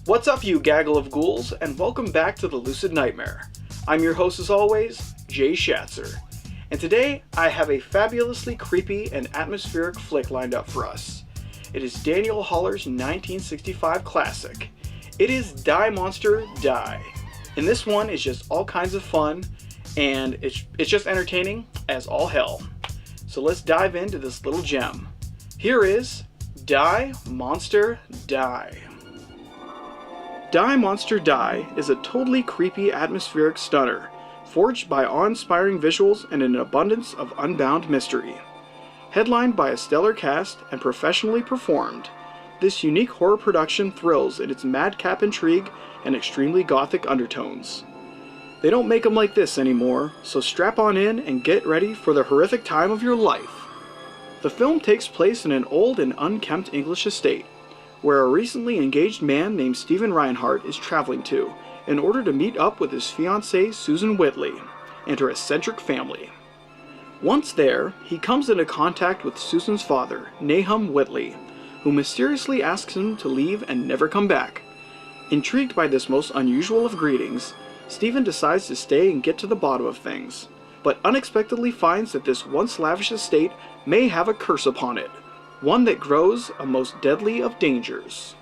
What's up, you gaggle of ghouls, and welcome back to the Lucid Nightmare. I'm your host as always, Jay Schatzer, and today I have a fabulously creepy and atmospheric flick lined up for us. It is Daniel Haller's 1965 classic. It is Die Monster Die. And this one is just all kinds of fun, and it's just entertaining as all hell. So let's dive into this little gem. Here is Die Monster Die. Die Monster Die is a totally creepy atmospheric stunner, forged by awe-inspiring visuals and an abundance of unbound mystery. Headlined by a stellar cast and professionally performed, this unique horror production thrills in its madcap intrigue and extremely gothic undertones. They don't make them like this anymore, so strap on in and get ready for the horrific time of your life. The film takes place in an old and unkempt English estate, where a recently engaged man named Stephen Reinhardt is traveling to in order to meet up with his fiancée Susan Whitley and her eccentric family. Once there, he comes into contact with Susan's father, Nahum Whitley, who mysteriously asks him to leave and never come back. Intrigued by this most unusual of greetings, Stephen decides to stay and get to the bottom of things, but unexpectedly finds that this once lavish estate may have a curse upon it, one that grows a most deadly of dangers.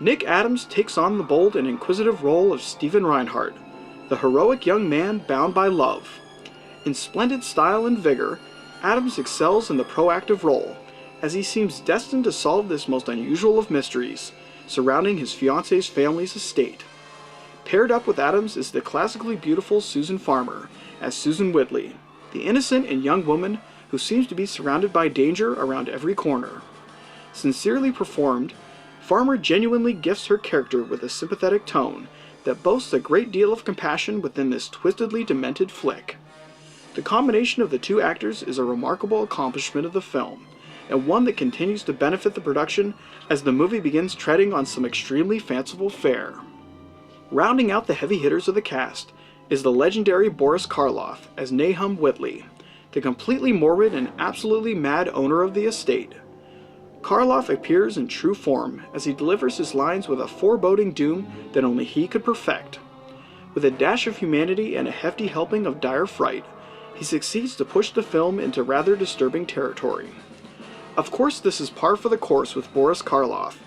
Nick Adams takes on the bold and inquisitive role of Stephen Reinhardt, the heroic young man bound by love. In splendid style and vigor, Adams excels in the proactive role, as he seems destined to solve this most unusual of mysteries surrounding his fiancée's family's estate. Paired up with Adams is the classically beautiful Susan Farmer as Susan Whitley, the innocent and young woman who seems to be surrounded by danger around every corner. Sincerely performed, Farmer genuinely gifts her character with a sympathetic tone that boasts a great deal of compassion within this twistedly demented flick. The combination of the two actors is a remarkable accomplishment of the film, and one that continues to benefit the production as the movie begins treading on some extremely fanciful fare. Rounding out the heavy hitters of the cast is the legendary Boris Karloff as Nahum Whitley, the completely morbid and absolutely mad owner of the estate. Karloff appears in true form as he delivers his lines with a foreboding doom that only he could perfect. With a dash of humanity and a hefty helping of dire fright, he succeeds to push the film into rather disturbing territory. Of course, this is par for the course with Boris Karloff,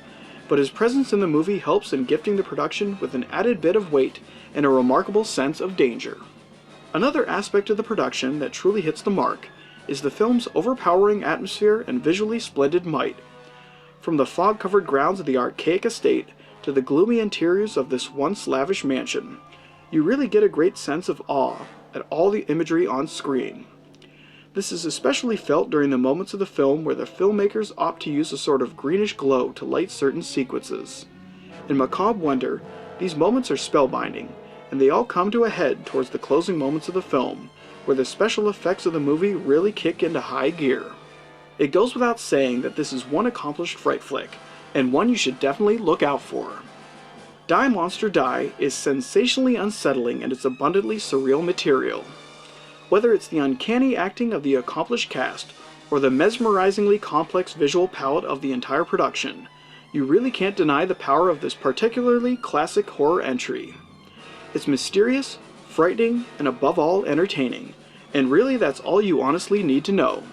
but his presence in the movie helps in gifting the production with an added bit of weight and a remarkable sense of danger. Another aspect of the production that truly hits the mark is the film's overpowering atmosphere and visually splendid might. From the fog-covered grounds of the archaic estate to the gloomy interiors of this once lavish mansion, you really get a great sense of awe at all the imagery on screen. This is especially felt during the moments of the film where the filmmakers opt to use a sort of greenish glow to light certain sequences. In macabre wonder, these moments are spellbinding, and they all come to a head towards the closing moments of the film, where the special effects of the movie really kick into high gear. It goes without saying that this is one accomplished fright flick, and one you should definitely look out for. Die Monster Die is sensationally unsettling in its abundantly surreal material. Whether it's the uncanny acting of the accomplished cast, or the mesmerizingly complex visual palette of the entire production, you really can't deny the power of this particularly classic horror entry. It's mysterious, frightening, and above all entertaining, and really that's all you honestly need to know.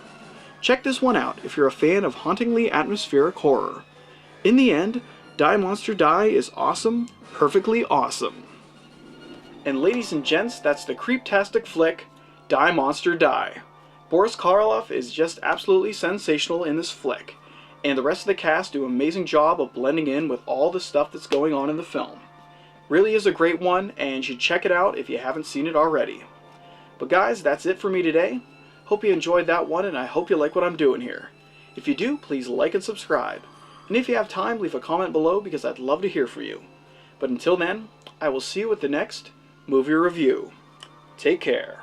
Check this one out if you're a fan of hauntingly atmospheric horror. In the end, Die Monster Die is awesome, perfectly awesome. And ladies and gents, that's the creeptastic flick, Die Monster Die. Boris Karloff is just absolutely sensational in this flick, and the rest of the cast do an amazing job of blending in with all the stuff that's going on in the film. Really is a great one, and you should check it out if you haven't seen it already. But guys, that's it for me today. Hope you enjoyed that one, and I hope you like what I'm doing here. If you do, please like and subscribe. And if you have time, leave a comment below because I'd love to hear from you. But until then, I will see you at the next movie review. Take care.